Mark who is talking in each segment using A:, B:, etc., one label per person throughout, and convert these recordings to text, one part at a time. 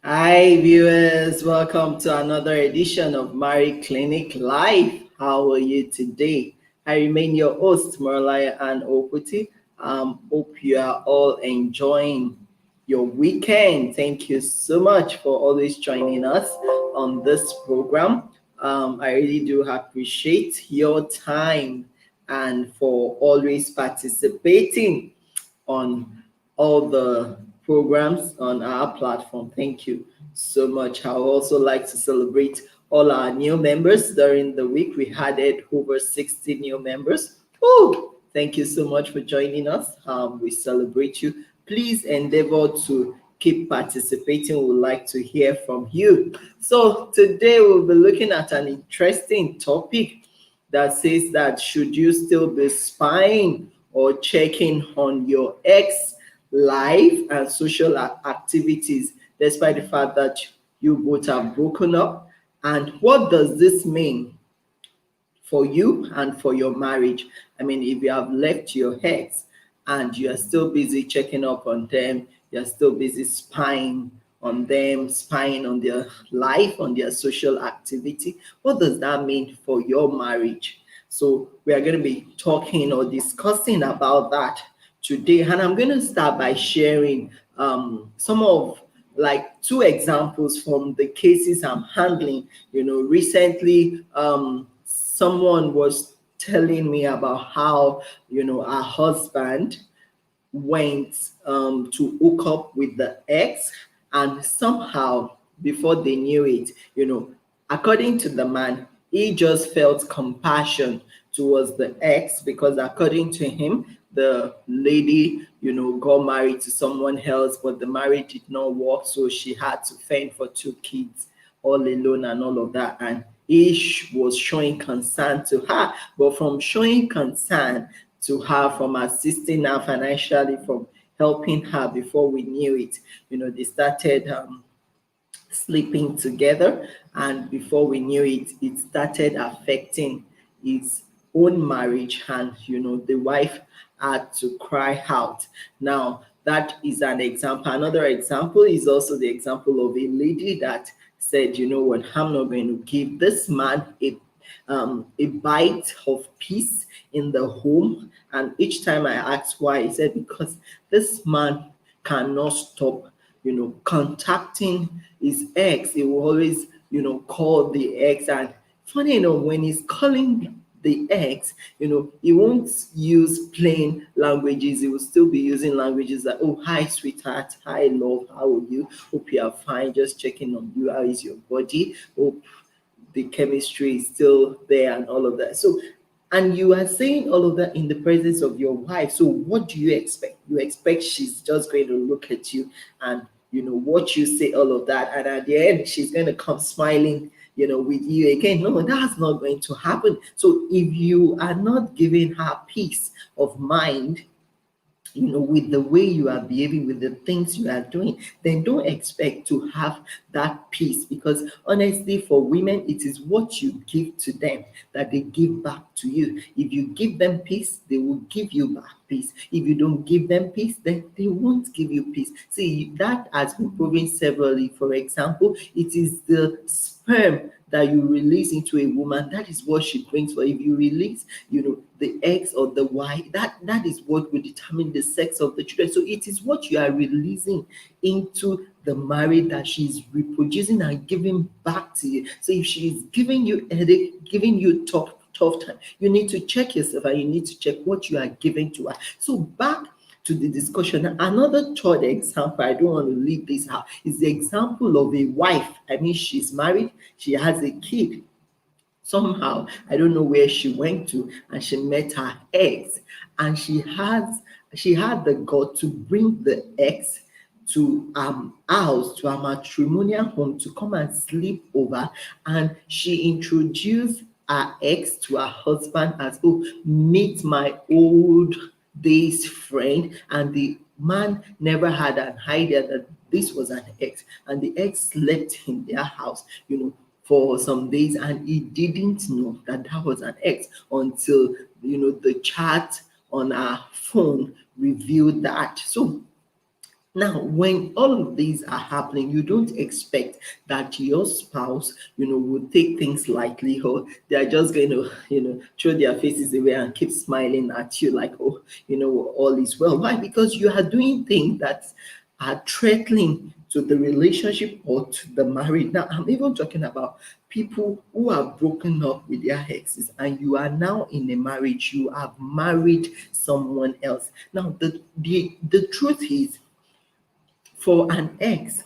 A: Hi, viewers. Welcome to another edition of Mari Clinic Live. How are you today? I remain your host, Marlaya and Okuti. Hope you are all enjoying your weekend. Thank you so much for always joining us on this program. I really do appreciate your time and for always participating on all the programs on our platform. Thank you so much. I would also like to celebrate all our new members during the week. We added over 60 new members. Oh, thank you so much for joining us. We celebrate you. Please endeavor to keep participating. We would like to hear from you. So today we'll be looking at an interesting topic that says that should you still be spying or checking on your ex life and social activities despite the fact that you both have broken up, and what does this mean for you and for your marriage? I mean, if you have left your ex and you are still busy checking up on them, you're still busy spying on them, spying on their life, on their social activity, what does that mean for your marriage? So, we are going to be talking or discussing about that today. And I'm going to start by sharing some of like two examples from the cases I'm handling. Recently, someone was telling me about how, her husband went to hook up with the ex, and somehow before they knew it, according to the man, he just felt compassion towards the ex because according to him, the lady, got married to someone else, but the marriage did not work, so she had to fend for two kids all alone and all of that. And he was showing concern to her, but from showing concern to her, from assisting her financially, from helping her, before we knew it, they started sleeping together, and before we knew it, it started affecting his own marriage, and the wife had to cry out. Now, that is an example. Another example is also the example of a lady that said, you know what, I'm not going to give this man a bite of peace in the home. And each time I asked why, he said, because this man cannot stop, contacting his ex. He will always, call the ex. And funny enough, when he's calling the ex, he won't use plain languages. He will still be using languages like, oh, hi, sweetheart. Hi, love. How are you? Hope you are fine. Just checking on you. How is your body? Hope the chemistry is still there and all of that. So, and you are saying all of that in the presence of your wife. So, what do you expect? You expect she's just going to look at you and, what you say, all of that. And at the end, she's going to come smiling, with you again. No, that's not going to happen. So, if you are not giving her peace of mind, with the way you are behaving, with the things you are doing, then don't expect to have that peace. Because honestly, for women, it is what you give to them that they give back to you. If you give them peace, they will give you back peace. If you don't give them peace, then they won't give you peace. See, that has been proven severally. For example, it is the sperm that you release into a woman, that is what she brings. For if you release, the X or the Y, that is what will determine the sex of the children. So it is what you are releasing into the marriage that she's reproducing and giving back to you. So if she is giving you headache, giving you tough time, you need to check yourself and you need to check what you are giving to her. So back to the discussion. Another third example, I don't want to leave this out, is the example of a wife. I mean, she's married, she has a kid. Somehow, I don't know where she went to, and she met her ex, and she had the gut to bring the ex to house, to a matrimonial home, to come and sleep over, and she introduced her ex to her husband as, oh, meet my old days friend. And the man never had an idea that this was an ex, and the ex slept in their house, for some days, and he didn't know that that was an ex until, the chat on our phone revealed that. So Now, when all of these are happening, you don't expect that your spouse, will take things lightly, or they are just going to, throw their faces away and keep smiling at you like, oh, all is well. Why? Because you are doing things that are threatening to the relationship or to the marriage. Now, I'm even talking about people who are broken up with their exes, and you are now in a marriage, you have married someone else. Now, the truth is, for an ex,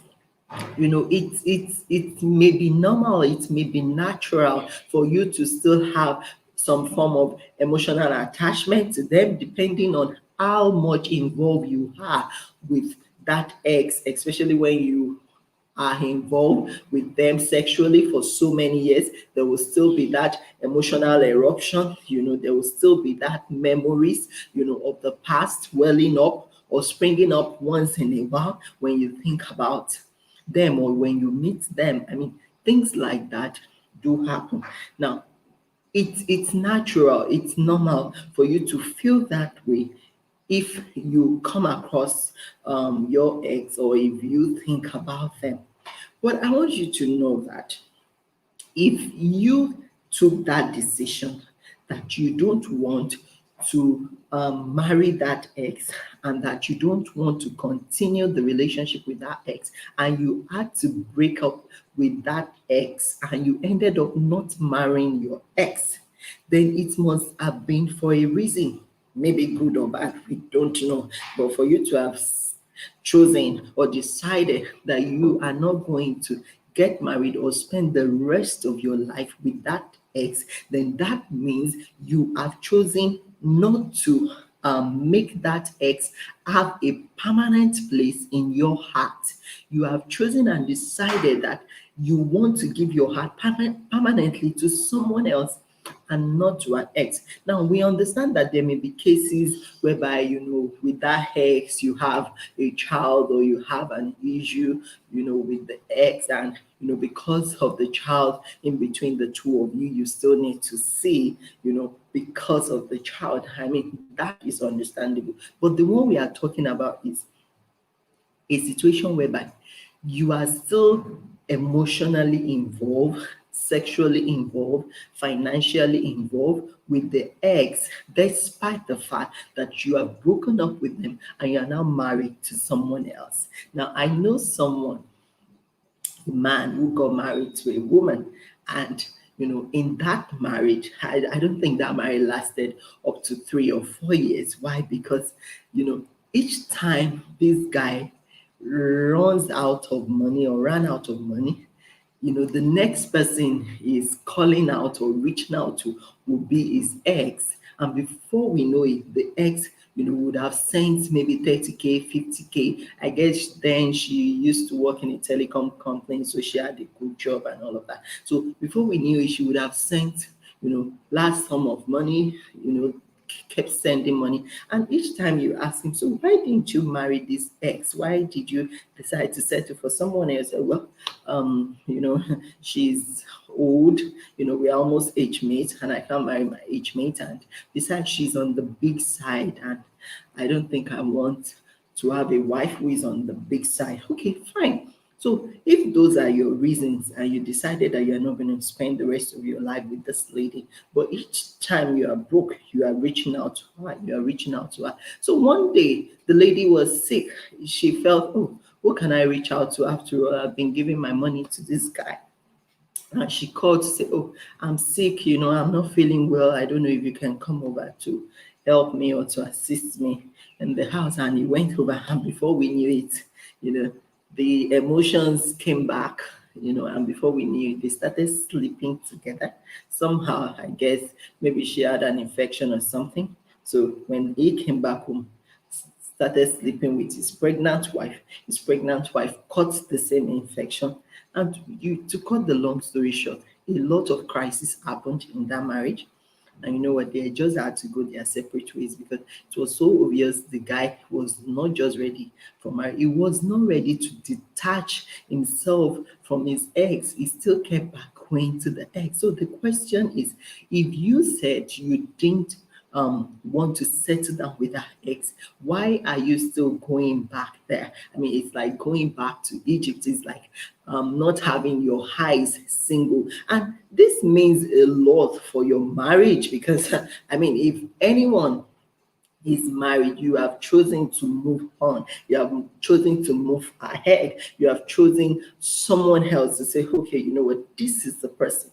A: it may be normal, it may be natural for you to still have some form of emotional attachment to them, depending on how much involved you are with that ex, especially when you are involved with them sexually for so many years. There will still be that emotional eruption, there will still be that memories, of the past welling up or springing up once in a while when you think about them or when you meet them. I mean, things like that do happen. Now, it's natural, it's normal for you to feel that way if you come across your ex or if you think about them. But I want you to know that if you took that decision that you don't want to marry that ex, and that you don't want to continue the relationship with that ex, and you had to break up with that ex, and you ended up not marrying your ex, then it must have been for a reason, maybe good or bad, we don't know. But for you to have chosen or decided that you are not going to get married or spend the rest of your life with that ex, then that means you have chosen not to make that ex have a permanent place in your heart. You have chosen and decided that you want to give your heart permanently to someone else and not to an ex. Now, we understand that there may be cases whereby, with that ex, you have a child or you have an issue, with the ex, and, because of the child in between the two of you, you still need to see, because of the child. I mean, that is understandable. But the one we are talking about is a situation whereby you are still emotionally involved, sexually involved, financially involved with the ex, despite the fact that you have broken up with them and you are now married to someone else. Now, I know someone, a man who got married to a woman, and in that marriage, I don't think that marriage lasted up to 3 or 4 years. Why? Because each time this guy runs out of money or ran out of money, the next person is calling out or reaching out to will be his ex. And before we know it, the ex, would have sent maybe 30K, 50K. I guess then she used to work in a telecom company, so she had a good job and all of that. So before we knew it, she would have sent, large sum of money, kept sending money. And each time you ask him, so why didn't you marry this ex? Why did you decide to settle for someone else? Well, she's old, we're almost age mates, and I can't marry my age mate. And besides, she's on the big side, and I don't think I want to have a wife who is on the big side. Okay, fine. So if those are your reasons and you decided that you're not going to spend the rest of your life with this lady, but each time you are broke, you are reaching out to her, you are reaching out to her. So one day the lady was sick. She felt, oh, who can I reach out to? After all, I've been giving my money to this guy. And she called to say, oh, I'm sick, I'm not feeling well. I don't know if you can come over to help me or to assist me in the house. And he went over, and before we knew it, you know, the emotions came back, and before we knew it, they started sleeping together. Somehow, I guess maybe she had an infection or something. So when he came back home, started sleeping with his pregnant wife. His pregnant wife caught the same infection. And to cut the long story short, a lot of crisis happened in that marriage. And you know what? They just had to go their separate ways because it was so obvious the guy was not just ready for marriage. He was not ready to detach himself from his ex. He still kept back going to the ex. So the question is, if you said you didn't want to settle down with her ex, why are you still going back there? I mean, it's like going back to Egypt. It's like not having your eyes single. And this means a lot for your marriage because, I mean, if anyone is married, you have chosen to move on, you have chosen to move ahead, you have chosen someone else to say, okay, you know what, this is the person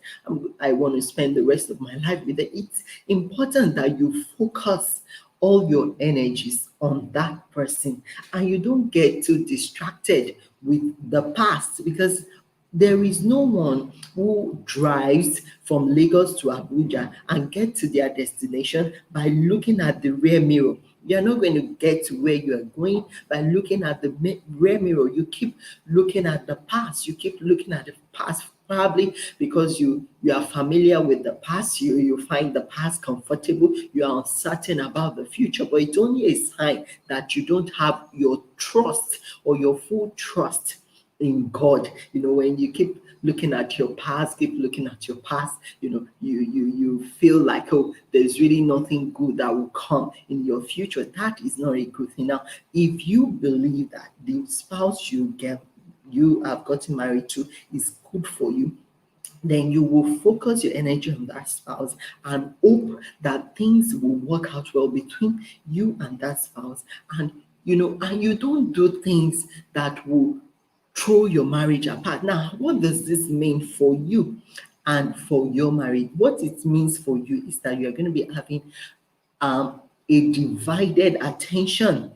A: I want to spend the rest of my life with. It's important that you focus all your energies on that person and you don't get too distracted with the past, because there is no one who drives from Lagos to Abuja and get to their destination by looking at the rear mirror. You're not going to get to where you are going by looking at the rear mirror. You keep looking at the past. You keep looking at the past, probably because you are familiar with the past. You find the past comfortable. You are uncertain about the future, but it's only a sign that you don't have your trust or your full trust in God. You know, when you keep looking at your past, keep looking at your past, you know, you feel like, oh, there's really nothing good that will come in your future. That is not a good thing. Now, if you believe that the spouse you have gotten married to is good for you, then you will focus your energy on that spouse and hope that things will work out well between you and that spouse. And you know, and you don't do things that will throw your marriage apart. Now, what does this mean for you and for your marriage? What it means for you is that you're going to be having a divided attention.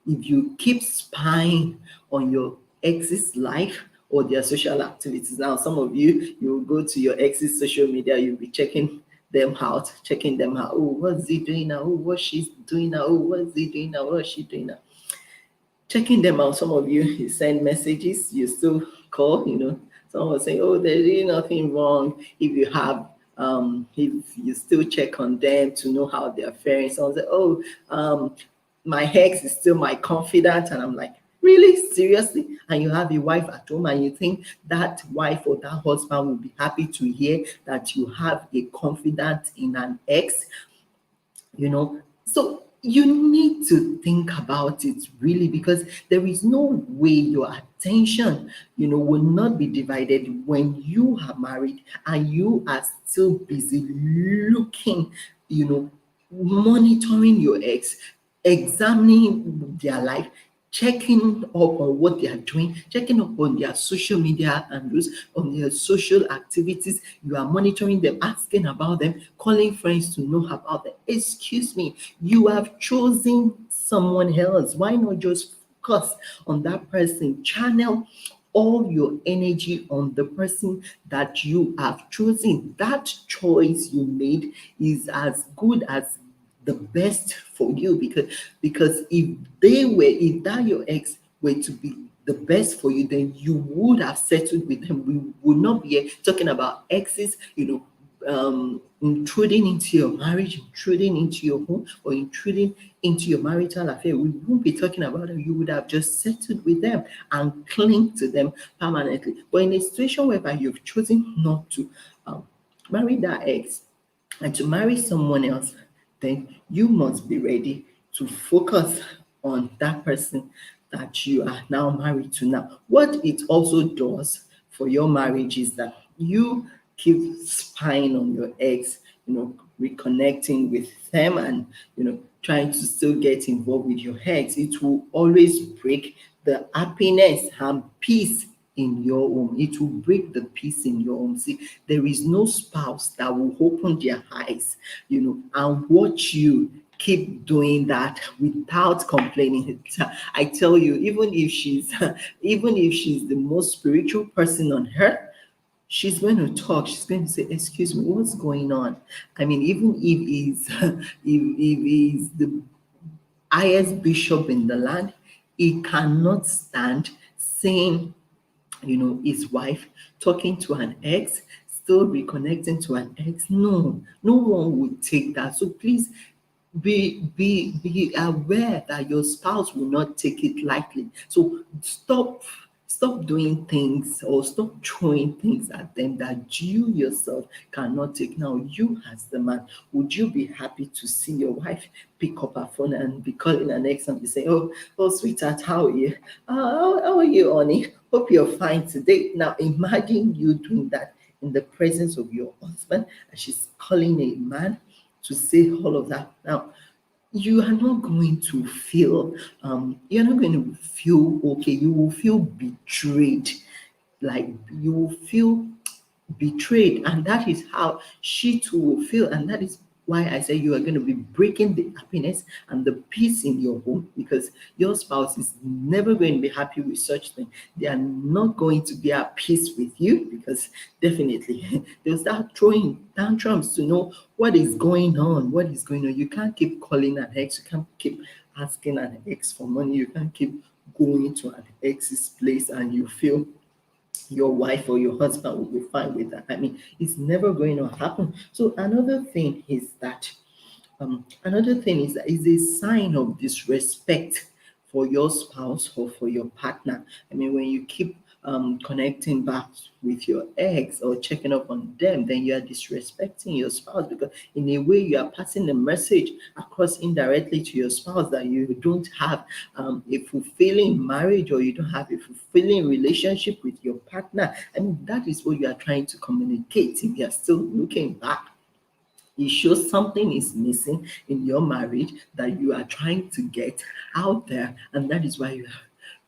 A: If you keep spying on your ex's life or their social activities, now some of you will go to your ex's social media, you'll be checking them out. Oh, what's he doing now? Oh, what she's doing now? Oh, what's he doing now? What's she doing now? Checking them out. Some of you send messages, you still call, you know. Someone will say, oh, there's really nothing wrong if you have if you still check on them to know how they're faring. Someone say, oh, my ex is still my confidant, and I'm like, really, seriously? And you have a wife at home and you think that wife or that husband will be happy to hear that you have a confidant in an ex, you know? So you need to think about it really, because there is no way your attention, you know, will not be divided when you are married and you are still busy looking, you know, monitoring your ex, examining their life, checking up on what they are doing, checking up on their social media handles, on their social activities. You are monitoring them, asking about them, calling friends to know about them. Excuse me, you have chosen someone else. Why not just focus on that person? Channel all your energy on the person that you have chosen. That choice you made is as good as the best for you, because if that your ex were to be the best for you, then you would have settled with them. We would not be here talking about exes, you know, intruding into your marriage, intruding into your home, or intruding into your marital affair. We won't be talking about it. You would have just settled with them and cling to them permanently. But in a situation whereby you've chosen not to marry that ex and to marry someone else, then you must be ready to focus on that person that you are now married to. Now, what it also does for your marriage is that you keep spying on your ex, you know, reconnecting with them and, you know, trying to still get involved with your ex. It will always break the happiness and peace in your home. It will break the peace in your home. See, there is no spouse that will open their eyes, you know, and watch you keep doing that without complaining. I tell you, even if she's the most spiritual person on earth, she's going to talk. She's going to say, excuse me, what's going on? I mean, even if he's if he's the highest bishop in the land, he cannot stand seeing, you know, his wife talking to an ex, still reconnecting to an ex. No, no one would take that. So please be aware that your spouse will not take it lightly. So stop Stop doing things or stop throwing things at them that you yourself cannot take. Now, you as the man, would you be happy to see your wife pick up her phone and be calling an ex and be saying, oh, sweetheart, how are you? How are you, honey? Hope you're fine today. Now, imagine you doing that in the presence of your husband, and she's calling a man to say all of that. Now, you are not going to feel you're not going to feel okay. You will feel betrayed, like you will feel betrayed, and that is how she too will feel. And that is why I say you are going to be breaking the happiness and the peace in your home, because your spouse is never going to be happy with such thing. They are not going to be at peace with you, because definitely they'll start throwing tantrums to know what is going on. What is going on? You can't keep calling an ex, you can't keep asking an ex for money, you can't keep going to an ex's place and you feel your wife or your husband will be fine with that. I mean, it's never going to happen. So another thing is that is a sign of disrespect for your spouse or for your partner. I mean, when you keep connecting back with your ex or checking up on them, then you are disrespecting your spouse, because in a way you are passing a message across indirectly to your spouse that you don't have a fulfilling marriage, or you don't have a fulfilling relationship with your partner. I mean, that is what you are trying to communicate. If you are still looking back, it shows something is missing in your marriage that you are trying to get out there, and that is why you are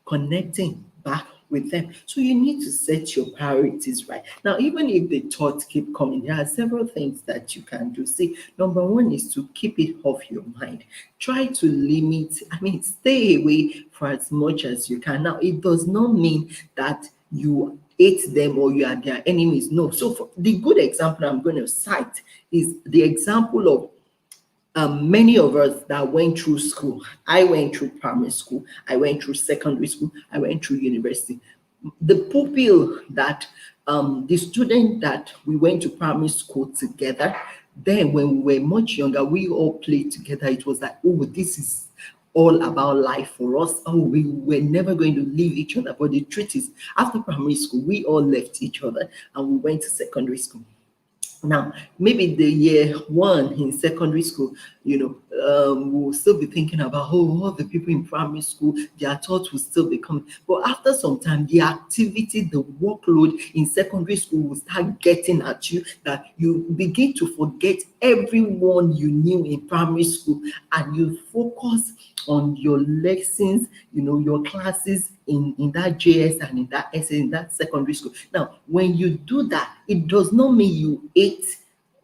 A: connecting back with them. So you need to set your priorities right. Now, even if the thoughts keep coming, there are several things that you can do. See, number one is to keep it off your mind. Try to limit, I mean, stay away for as much as you can. Now, it does not mean that you hate them or you are their enemies. No. So for the good example I'm going to cite is the example of many of us that went through school. I went through primary school, I went through secondary school, I went through university. The pupil that the student that we went to primary school together, then when we were much younger, we all played together. It was like, oh, this is all about life for us. Oh, we were never going to leave each other. But the truth is, after primary school, we all left each other and we went to secondary school. Now, maybe the year one in secondary school, we'll still be thinking about, all the people in primary school, their thoughts will still be coming. But after some time, the activity, the workload in secondary school will start getting at you, that you begin to forget everyone you knew in primary school, and you focus on your lessons, your classes in that JS and in that SS, in that secondary school. Now, when you do that, it does not mean you hate,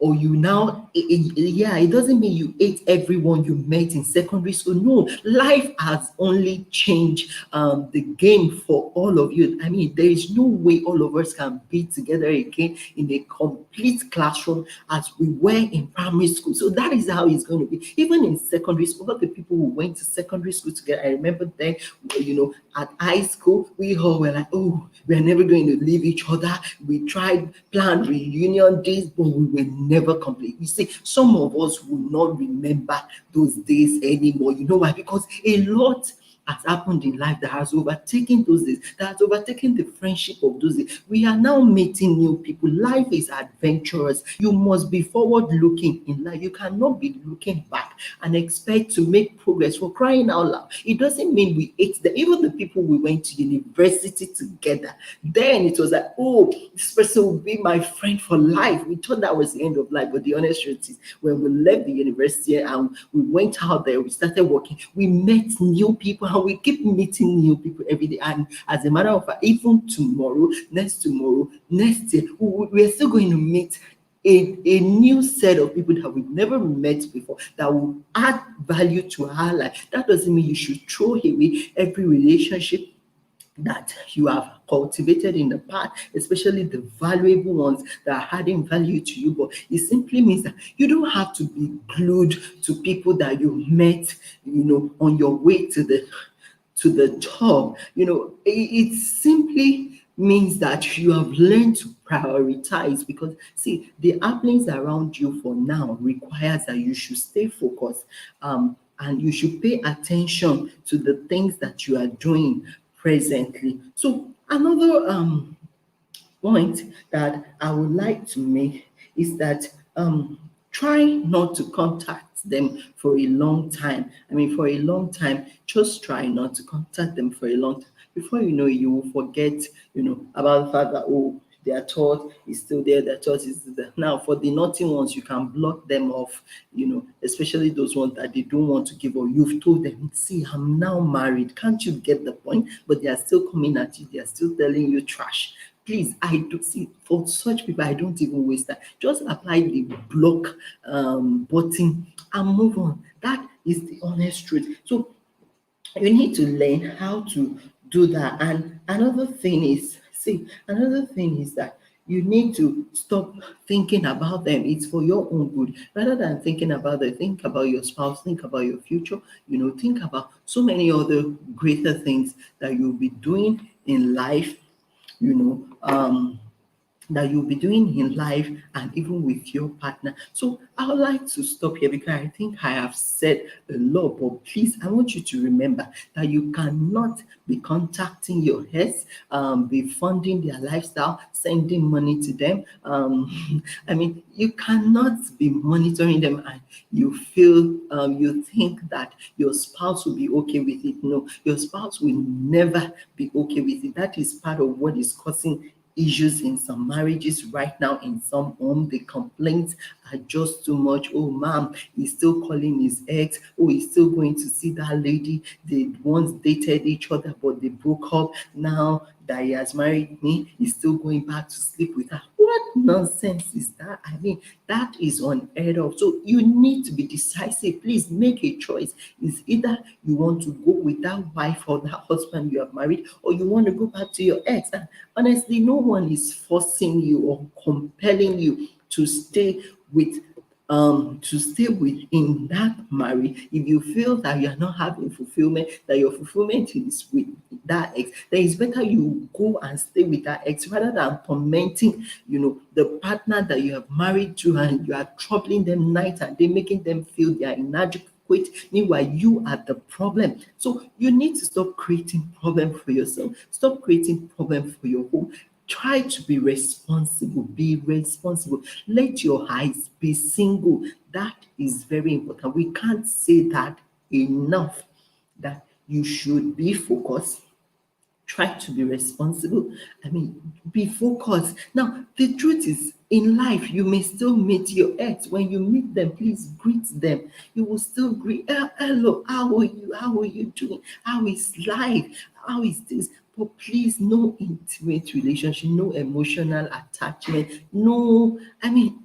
A: or you now, it doesn't mean you hate everyone you met in secondary school. No, life has only changed the game for all of you. I mean, there is no way all of us can be together again in a complete classroom as we were in primary school. So that is how it's going to be. Even in secondary school, all the people who went to secondary school together, I remember then, at high school, we all were like, oh, we are never going to leave each other. We tried, planned reunion days, but we were never complete. You see, some of us will not remember those days anymore. You know why? Because a lot has happened in life that has overtaken those days, that has overtaken the friendship of those days. We are now meeting new people. Life is adventurous. You must be forward looking in life. You cannot be looking back and expect to make progress. For crying out loud, it doesn't mean we hate them. Even the people we went to university together, then it was like, oh, this person will be my friend for life. We thought that was the end of life, but the honest truth is, when we left the university and we went out there, we started working, we met new people, and we keep meeting new people every day. And as a matter of fact, even tomorrow, next year, we are still going to meet a new set of people that we've never met before, that will add value to our life. That doesn't mean you should throw away every relationship that you have cultivated in the past, especially the valuable ones that are adding value to you. But it simply means that you don't have to be glued to people that you met, on your way to the top. It simply means that you have learned to prioritize, because see, the happenings around you for now requires that you should stay focused, and you should pay attention to the things that you are doing presently. So Another point that I would like to make is that try not to contact them for a long time. I mean, for a long time, just try not to contact them for a long time. Before you know it, you will forget, about the fact that, oh, their thought is still there, their thought is there. Now, for the naughty ones, you can block them off, especially those ones that they don't want to give up. You've told them, see, I'm now married. Can't you get the point? But they are still coming at you, they are still telling you trash. Please, I do see for such people, I don't even waste that. Just apply the block button and move on. That is the honest truth. So you need to learn how to do that. And another thing is that you need to stop thinking about them. It's for your own good. Rather than thinking about them, think about your spouse, think about your future, think about so many other greater things that you'll be doing in life, you know. That you'll be doing in life and even with your partner. So I would like to stop here because I think I have said a lot, but please, I want you to remember that you cannot be contacting your ex, be funding their lifestyle, sending money to them. I mean, you cannot be monitoring them and you think that your spouse will be okay with it. No, your spouse will never be okay with it. That is part of what is causing issues in some marriages right now. In some home, the complaints are just too much. Oh, ma'am, he's still calling his ex. Oh, he's still going to see that lady. They once dated each other, but they broke up. Now that he has married me, he's still going back to sleep with her. What nonsense is that? I mean, that is unheard of. So you need to be decisive. Please make a choice. It's either you want to go with that wife or that husband you have married, or you want to go back to your ex. And honestly, no one is forcing you or compelling you to stay with in that marriage. If you feel that you are not having fulfillment, that your fulfillment is with that ex, then it's better you go and stay with that ex rather than tormenting, the partner that you have married to, and you are troubling them night and day, making them feel they are inadequate. Meanwhile, you are the problem. So you need to stop creating problem for yourself. Stop creating problem for your home. Try to be responsible. Be responsible. Let your eyes be single. That is very important. We can't say that enough, that you should be focused. Try to be responsible. I mean, be focused. Now, the truth is, in life, you may still meet your ex. When you meet them, please greet them. You will still greet, hello, how are you? How are you doing? How is life? How is this? But please, no intimate relationship, no emotional attachment, no, I mean,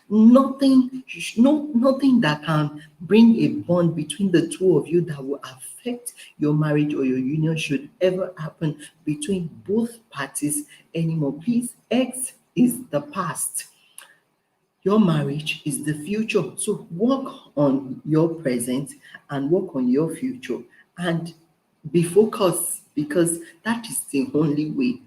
A: nothing that can bring a bond between the two of you that will affect your marriage or your union should ever happen between both parties anymore. Please, X is the past. Your marriage is the future. So work on your present and work on your future and be focused, because that is the only way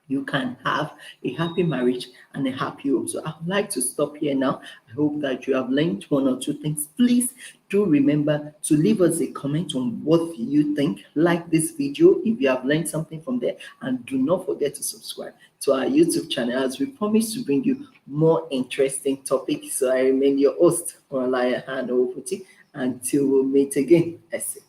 A: you can have a happy marriage and a happy home. So I would like to stop here now. I hope that you have learned one or two things. Please do remember to leave us a comment on what you think. Like this video if you have learned something from there, and do not forget to subscribe to our YouTube channel as we promise to bring you more interesting topics. So I remain your host, Oralaya Hanoputi. Until we meet again, I say